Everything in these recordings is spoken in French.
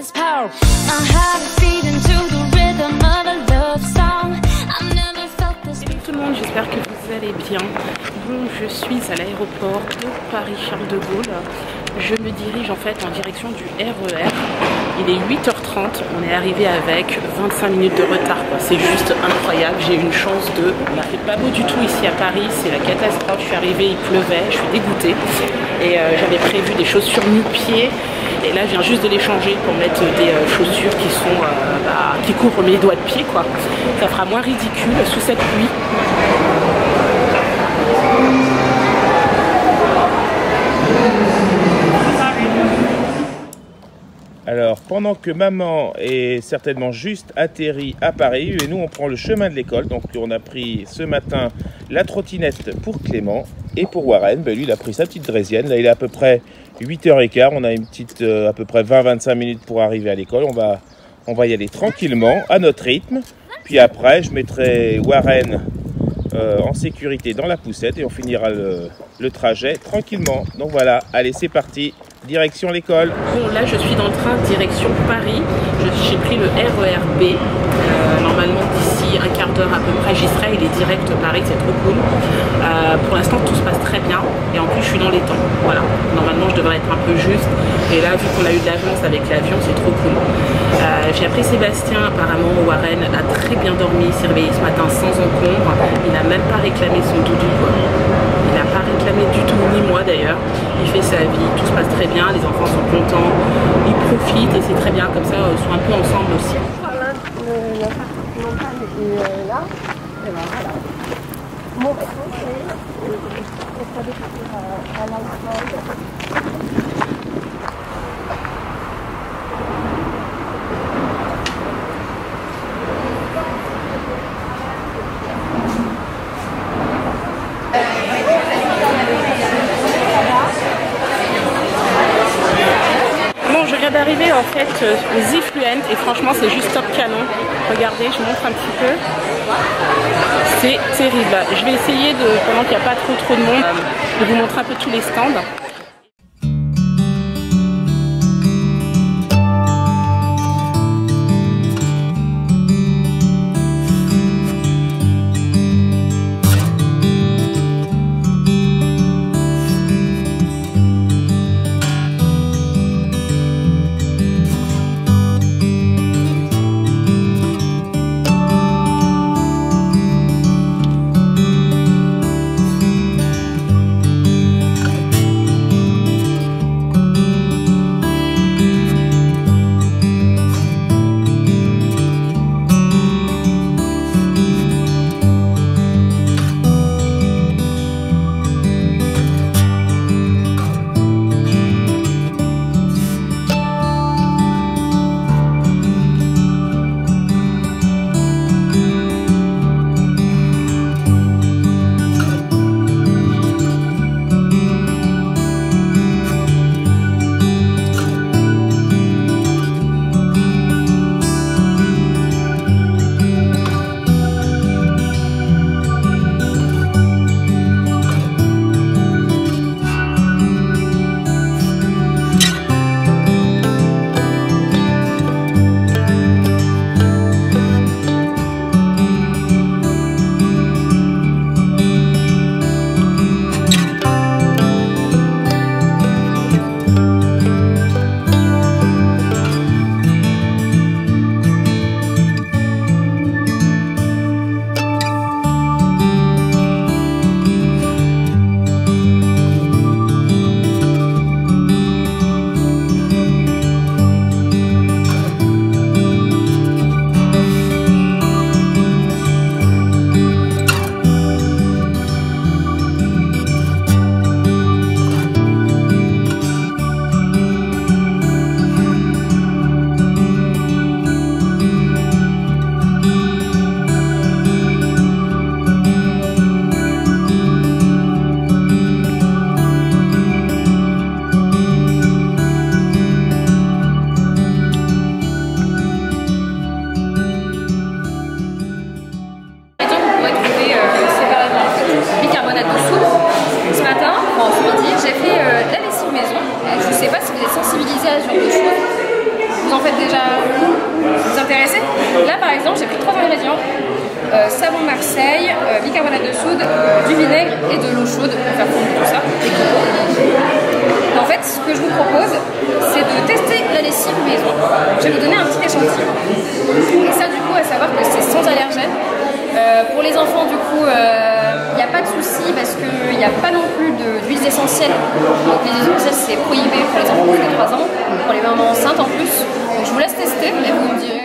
his power. My heart is beating to the rhythm of a love song. I've never felt this. Salut tout le monde, j'espère que vous allez bien. Bon, je suis à l'aéroport de Paris-Charles de Gaulle. Je me dirige en fait en direction du RER. Il est 8h30, on est arrivé avec 25 minutes de retard. C'est juste incroyable, j'ai eu une chance de... Il fait pas beau du tout ici à Paris, c'est la catastrophe. Je suis arrivée, il pleuvait, je suis dégoûtée. Et j'avais prévu des chaussures nu-pieds. Et là, je viens juste de les changer pour mettre des chaussures qui sont qui couvrent mes doigts de pied, quoi. Ça fera moins ridicule sous cette pluie. Alors, pendant que maman est certainement juste atterrie à Paris, et nous on prend le chemin de l'école, donc on a pris ce matin la trottinette pour Clément, et pour Warren, lui il a pris sa petite draisienne, là il est à peu près 8h15, on a une petite à peu près 20-25 minutes pour arriver à l'école, on va y aller tranquillement, à notre rythme, puis après je mettrai Warren en sécurité dans la poussette et on finira le trajet tranquillement. Donc voilà, allez c'est parti, direction l'école. Bon là je suis dans le train direction Paris, j'ai pris le RER B, normalement d'ici un quart d'heure à peu près j'y serai, il est direct Paris, c'est trop cool. Pour l'instant tout se passe très bien et en plus je suis dans les temps, voilà, normalement je devrais être un peu juste et là vu qu'on a eu de l'avance avec l'avion c'est trop cool. J'ai appris Sébastien, apparemment Warren a très bien dormi, il s'est réveillé ce matin sans encombre, il n'a même pas réclamé son doudou, il n'a pas réclamé du tout, ni moi d'ailleurs, il fait sa vie, tout se passe très bien, les enfants sont contents, ils profitent et c'est très bien, comme ça ils sont un peu ensemble aussi. Voilà, la partie montagne est là, et ben voilà. Mon réseau, c'est de partir à l'ensemble. D'arriver en fait au Zifluent et franchement c'est juste top canon. Regardez, je montre un petit peu. C'est terrible. Je vais essayer pendant qu'il n'y a pas trop de monde, de vous montrer un peu tous les stands. du vinaigre et de l'eau chaude pour faire fondre tout ça. Et en fait, ce que je vous propose, c'est de tester la lessive maison. Je vais vous donner un petit échantillon. Et ça, du coup, à savoir que c'est sans allergène. Pour les enfants, du coup, il n'y a pas de souci parce qu'il n'y a pas non plus d'huiles essentielles. Donc les huiles essentielles, c'est prohibé pour les enfants de 3 ans, pour les mamans enceintes en plus. Donc je vous laisse tester et vous me direz.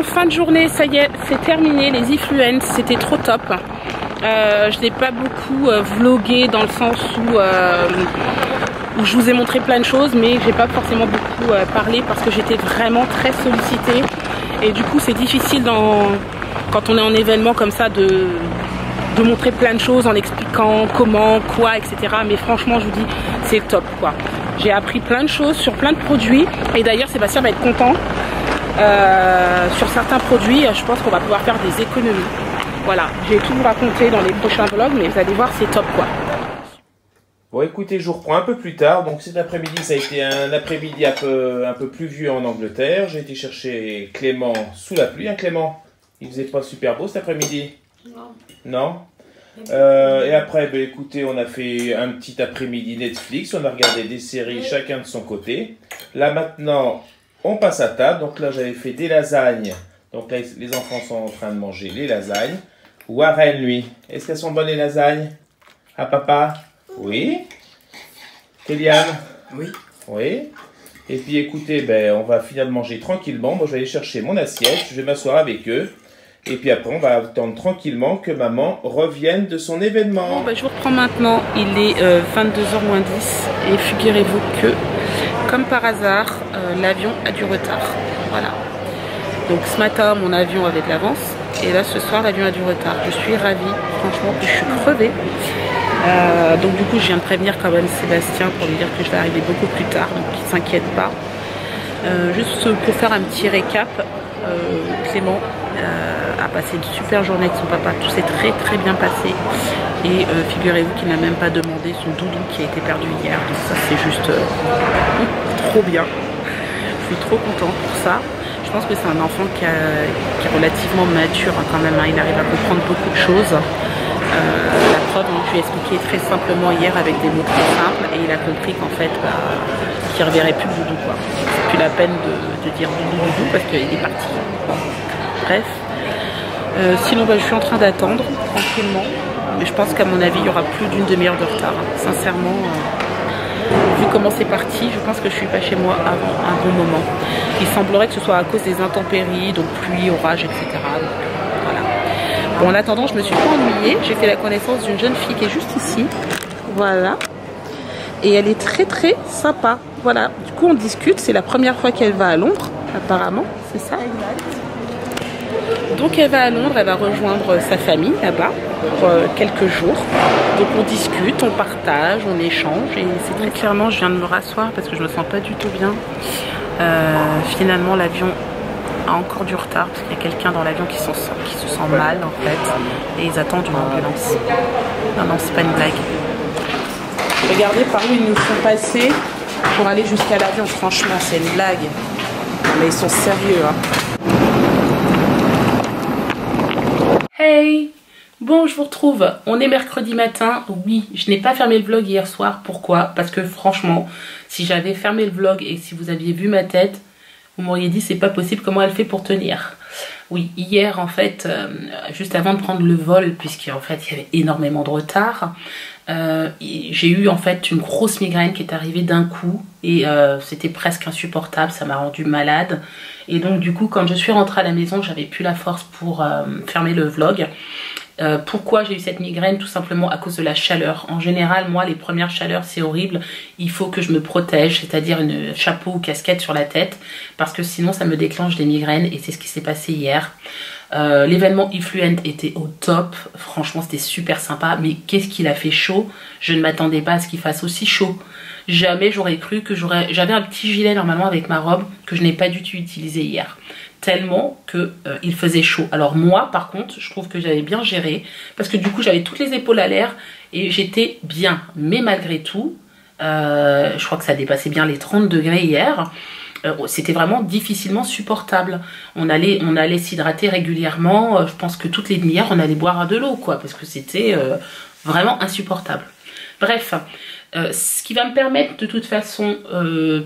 Fin de journée, ça y est, c'est terminé, les Ifluence, c'était trop top. Je n'ai pas beaucoup vlogué dans le sens où je vous ai montré plein de choses, mais j'ai pas forcément beaucoup parlé parce que j'étais vraiment très sollicitée. Et du coup, c'est difficile quand on est en événement comme ça de montrer plein de choses en expliquant comment, quoi, etc. Mais franchement, je vous dis, c'est le top, quoi. J'ai appris plein de choses sur plein de produits. Et d'ailleurs, Sébastien va être content. Sur certains produits, je pense qu'on va pouvoir faire des économies. Voilà, j'ai tout vous raconté dans les prochains vlogs, mais vous allez voir, c'est top, quoi. Bon, écoutez, je vous reprends un peu plus tard. Donc cet après-midi, ça a été un après-midi un peu pluvieux en Angleterre. J'ai été chercher Clément sous la pluie. Hein, Clément, il faisait pas super beau cet après-midi? Non. Non. Et après, ben, écoutez, on a fait un petit après-midi Netflix. On a regardé des séries chacun de son côté. Là maintenant, on passe à table. Donc là, j'avais fait des lasagnes. Donc là, les enfants sont en train de manger les lasagnes. Warren, lui, est-ce qu'elles sont bonnes les lasagnes? Ah, papa? Oui. Kéliane? Oui. Oui. Et puis écoutez, ben, on va finalement manger tranquillement. Moi, je vais aller chercher mon assiette. Je vais m'asseoir avec eux. Et puis après, on va attendre tranquillement que maman revienne de son événement. Bon, ben, je vous reprends maintenant. Il est 22h moins 10. Et figurez-vous que, comme par hasard, l'avion a du retard. Voilà. Donc ce matin, mon avion avait de l'avance. Et là, ce soir, l'avion a du retard. Je suis ravie. Franchement, je suis crevée. Donc du coup, je viens de prévenir quand même Sébastien pour lui dire que je vais arriver beaucoup plus tard. Donc il ne s'inquiète pas. Juste pour faire un petit récap, Clément a passé une super journée avec son papa. Tout s'est très très bien passé. Et figurez-vous qu'il n'a même pas demandé son doudou qui a été perdu hier. Donc ça, c'est juste trop bien. Je suis trop contente pour ça. Je pense que c'est un enfant qui est relativement mature hein, quand même. Hein. Il arrive à comprendre beaucoup de choses. La preuve, je lui ai expliqué très simplement hier avec des mots très simples. Et il a compris qu'en fait, qu'il ne reverrait plus le doudou. C'est plus la peine de dire doudou parce qu'il est parti. Bon. Bref. Sinon, je suis en train d'attendre tranquillement. Mais je pense qu'à mon avis, il y aura plus d'une demi-heure de retard. Hein. Sincèrement, vu comment c'est parti, je pense que je suis pas chez moi avant un bon moment. Il semblerait que ce soit à cause des intempéries, donc pluie, orage, etc. Donc, voilà. Bon, en attendant, je me suis pas ennuyée. J'ai fait la connaissance d'une jeune fille qui est juste ici. Voilà. Et elle est très très sympa. Voilà. Du coup, on discute. C'est la première fois qu'elle va à Londres, apparemment. C'est ça? Donc elle va à Londres, elle va rejoindre sa famille là-bas pour quelques jours. Donc on discute, on partage, on échange et c'est très clairement, je viens de me rasseoir parce que je me sens pas du tout bien. Finalement l'avion a encore du retard parce qu'il y a quelqu'un dans l'avion qui se sent mal en fait et ils attendent une ambulance. Non, c'est pas une blague. Regardez par où ils nous font passer pour aller jusqu'à l'avion, franchement c'est une blague. Mais ils sont sérieux hein. Hey! Bon, je vous retrouve. On est mercredi matin. Oui, je n'ai pas fermé le vlog hier soir. Pourquoi? Parce que franchement, si j'avais fermé le vlog et si vous aviez vu ma tête, vous m'auriez dit c'est pas possible, comment elle fait pour tenir. Oui, hier en fait, juste avant de prendre le vol, puisqu'en fait il y avait énormément de retard, J'ai eu en fait une grosse migraine qui est arrivée d'un coup et c'était presque insupportable, ça m'a rendu malade. Et donc du coup quand je suis rentrée à la maison, j'avais plus la force pour fermer le vlog. Pourquoi j'ai eu cette migraine? Tout simplement à cause de la chaleur. En général, moi, les premières chaleurs, c'est horrible. Il faut que je me protège, c'est-à-dire une chapeau ou casquette sur la tête, parce que sinon, ça me déclenche des migraines et c'est ce qui s'est passé hier. L'événement Influent était au top. Franchement, c'était super sympa. Mais qu'est-ce qu'il a fait chaud? Je ne m'attendais pas à ce qu'il fasse aussi chaud. Jamais j'aurais cru que j'avais un petit gilet normalement avec ma robe que je n'ai pas du tout utilisé hier. Tellement que il faisait chaud. Alors moi par contre je trouve que j'avais bien géré parce que du coup j'avais toutes les épaules à l'air et j'étais bien, mais malgré tout je crois que ça dépassait bien les 30 degrés hier. C'était vraiment difficilement supportable. On allait s'hydrater régulièrement. Je pense que toutes les demi-heures on allait boire de l'eau quoi, parce que c'était vraiment insupportable. Bref, ce qui va me permettre de toute façon,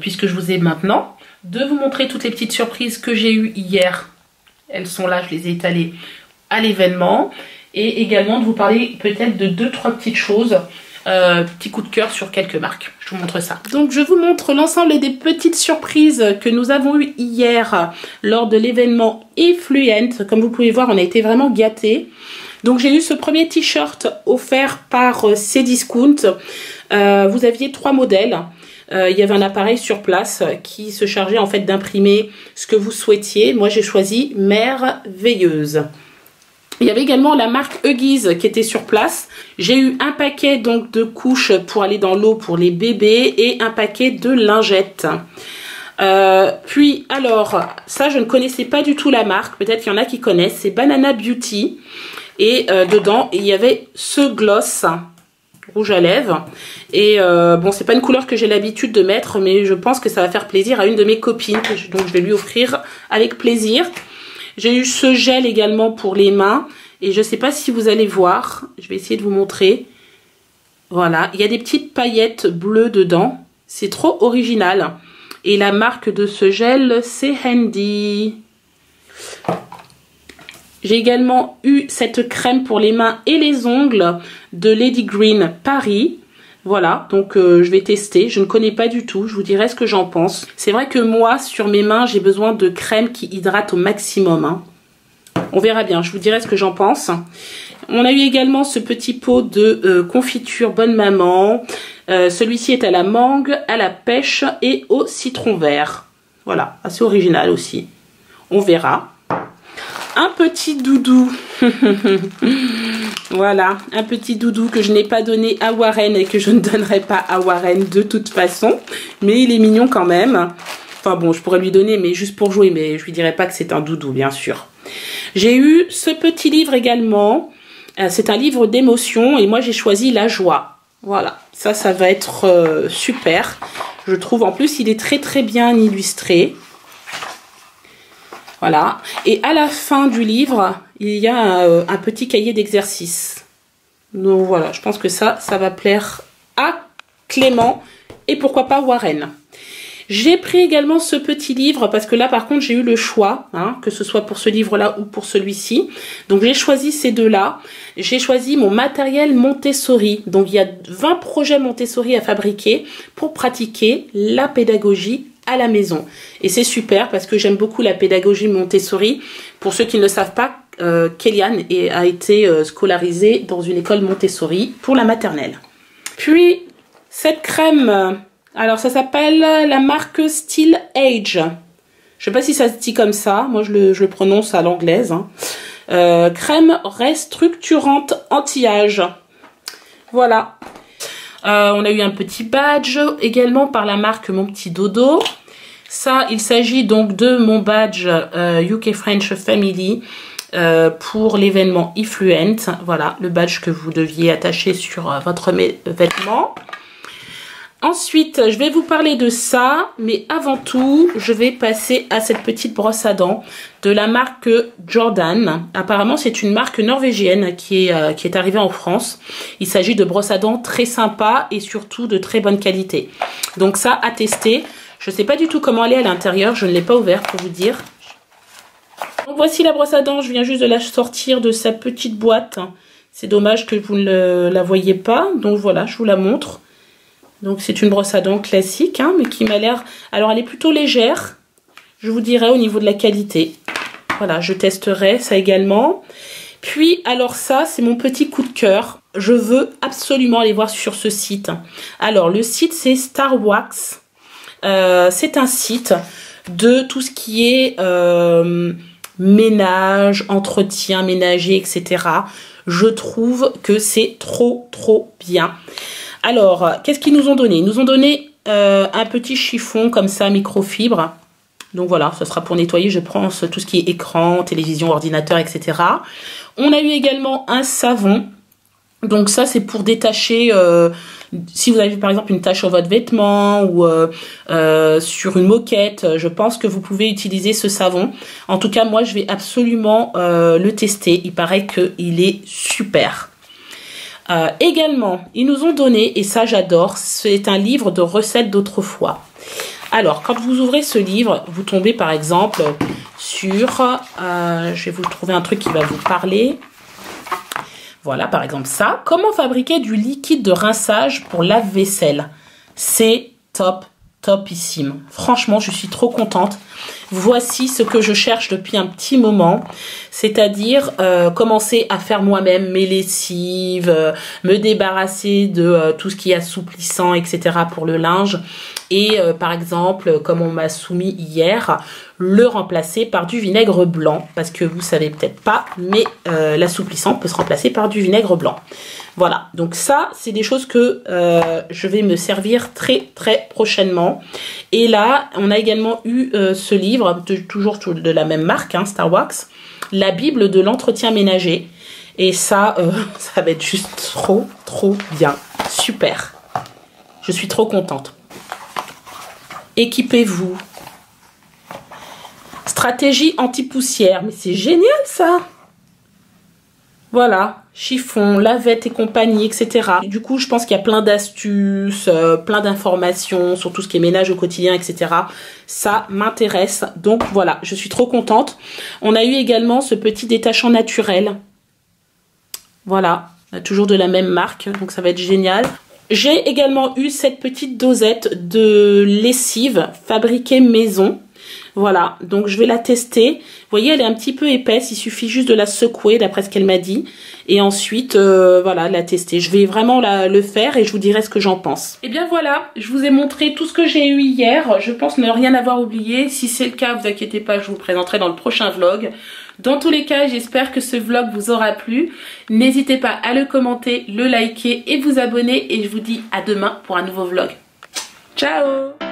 puisque je vous ai maintenant, de vous montrer toutes les petites surprises que j'ai eues hier. Elles sont là, je les ai étalées à l'événement. Et également de vous parler peut-être de 2-3 petites choses. Petit coup de cœur sur quelques marques. Je vous montre ça. Donc je vous montre l'ensemble des petites surprises que nous avons eues hier lors de l'événement Influent. Comme vous pouvez voir, on a été vraiment gâtés. Donc j'ai eu ce premier t-shirt offert par Cdiscount. Vous aviez 3 modèles. Il y avait un appareil sur place qui se chargeait en fait d'imprimer ce que vous souhaitiez. Moi j'ai choisi Merveilleuse. Il y avait également la marque Huggies qui était sur place. J'ai eu un paquet donc de couches pour aller dans l'eau pour les bébés et un paquet de lingettes. Puis alors ça je ne connaissais pas du tout la marque, peut-être qu'il y en a qui connaissent, c'est Banana Beauty. Et dedans il y avait ce gloss rouge à lèvres et bon c'est pas une couleur que j'ai l'habitude de mettre, mais je pense que ça va faire plaisir à une de mes copines, donc je vais lui offrir avec plaisir. J'ai eu ce gel également pour les mains et je sais pas si vous allez voir, je vais essayer de vous montrer. Voilà, il y a des petites paillettes bleues dedans, c'est trop original. Et la marque de ce gel c'est Handy. J'ai également eu cette crème pour les mains et les ongles de Lady Green Paris. Voilà, donc je vais tester. Je ne connais pas du tout, je vous dirai ce que j'en pense. C'est vrai que moi, sur mes mains, j'ai besoin de crème qui hydrate au maximum. Hein. On verra bien, je vous dirai ce que j'en pense. On a eu également ce petit pot de confiture Bonne Maman. Celui-ci est à la mangue, à la pêche et au citron vert. Voilà, assez original aussi. On verra. Un petit doudou. Voilà, un petit doudou que je n'ai pas donné à Warren et que je ne donnerai pas à Warren de toute façon. Mais il est mignon quand même. Enfin bon, je pourrais lui donner, mais juste pour jouer. Mais je lui dirai pas que c'est un doudou, bien sûr. J'ai eu ce petit livre également. C'est un livre d'émotion et moi j'ai choisi La Joie. Voilà, ça va être super. Je trouve en plus il est très très bien illustré. Voilà, et à la fin du livre, il y a un petit cahier d'exercice. Donc voilà, je pense que ça va plaire à Clément et pourquoi pas Warren. J'ai pris également ce petit livre parce que là par contre j'ai eu le choix, hein, que ce soit pour ce livre-là ou pour celui-ci. Donc j'ai choisi ces deux-là. J'ai choisi mon matériel Montessori. Donc il y a 20 projets Montessori à fabriquer pour pratiquer la pédagogie à la maison. Et c'est super parce que j'aime beaucoup la pédagogie Montessori. Pour ceux qui ne le savent pas, Kéliane a été scolarisée dans une école Montessori pour la maternelle. Puis cette crème, alors ça s'appelle la marque Still Age. Je sais pas si ça se dit comme ça, moi je le prononce à l'anglaise. Hein. Crème restructurante anti-âge. Voilà. On a eu un petit badge également par la marque Mon Petit Dodo. Ça, il s'agit donc de mon badge UK French Family pour l'événement Influent. Voilà, le badge que vous deviez attacher sur votre vêtement. Ensuite, je vais vous parler de ça, mais avant tout, je vais passer à cette petite brosse à dents de la marque Jordan. Apparemment, c'est une marque norvégienne qui est arrivée en France. Il s'agit de brosses à dents très sympas et surtout de très bonne qualité. Donc ça, à tester. Je ne sais pas du tout comment elle est à l'intérieur, je ne l'ai pas ouverte pour vous dire. Donc voici la brosse à dents, je viens juste de la sortir de sa petite boîte. C'est dommage que vous ne la voyez pas. Donc voilà, je vous la montre. Donc c'est une brosse à dents classique, hein, mais qui m'a l'air... Alors elle est plutôt légère, je vous dirai au niveau de la qualité. Voilà, je testerai ça également. Puis alors ça, c'est mon petit coup de cœur. Je veux absolument aller voir sur ce site. Alors le site c'est Starwax. C'est un site de tout ce qui est ménage, entretien ménager, etc. Je trouve que c'est trop bien. Alors, qu'est-ce qu'ils nous ont donné? Ils nous ont donné un petit chiffon comme ça, microfibre. Donc voilà, ce sera pour nettoyer, je pense, tout ce qui est écran, télévision, ordinateur, etc. On a eu également un savon. Donc ça, c'est pour détacher, si vous avez par exemple une tache sur votre vêtement ou sur une moquette, je pense que vous pouvez utiliser ce savon. En tout cas, moi, je vais absolument le tester. Il paraît qu'il est super. Également, ils nous ont donné, et ça j'adore, c'est un livre de recettes d'autrefois. Alors, quand vous ouvrez ce livre, vous tombez par exemple sur, je vais vous trouver un truc qui va vous parler. Voilà, par exemple ça. Comment fabriquer du liquide de rinçage pour lave-vaisselle? C'est topissime. Franchement, je suis trop contente. Voici ce que je cherche depuis un petit moment, c'est-à-dire commencer à faire moi-même mes lessives, me débarrasser de tout ce qui est assouplissant, etc. pour le linge. Et par exemple, comme on m'a soumis hier, le remplacer par du vinaigre blanc, parce que vous savez peut-être pas, mais l'assouplissant peut se remplacer par du vinaigre blanc. Voilà, donc ça, c'est des choses que je vais me servir très prochainement. Et là, on a également eu ce livre, toujours de la même marque, hein, Starwax, la Bible de l'entretien ménager. Et ça, ça va être juste trop bien. Super. Je suis trop contente. Équipez-vous. Stratégie anti-poussière. Mais c'est génial ça! Voilà, chiffon, lavette et compagnie, etc. Du coup, je pense qu'il y a plein d'astuces, plein d'informations sur tout ce qui est ménage au quotidien, etc. Ça m'intéresse. Donc voilà, je suis trop contente. On a eu également ce petit détachant naturel. Voilà, toujours de la même marque, donc ça va être génial. J'ai également eu cette petite dosette de lessive fabriquée maison. Voilà, donc je vais la tester. Vous voyez, elle est un petit peu épaisse, il suffit juste de la secouer d'après ce qu'elle m'a dit. Et ensuite, voilà, la tester. Je vais vraiment le faire et je vous dirai ce que j'en pense. Et bien voilà, je vous ai montré tout ce que j'ai eu hier. Je pense ne rien avoir oublié. Si c'est le cas, vous inquiétez pas, je vous présenterai dans le prochain vlog. Dans tous les cas, j'espère que ce vlog vous aura plu. N'hésitez pas à le commenter, le liker et vous abonner. Et je vous dis à demain pour un nouveau vlog. Ciao!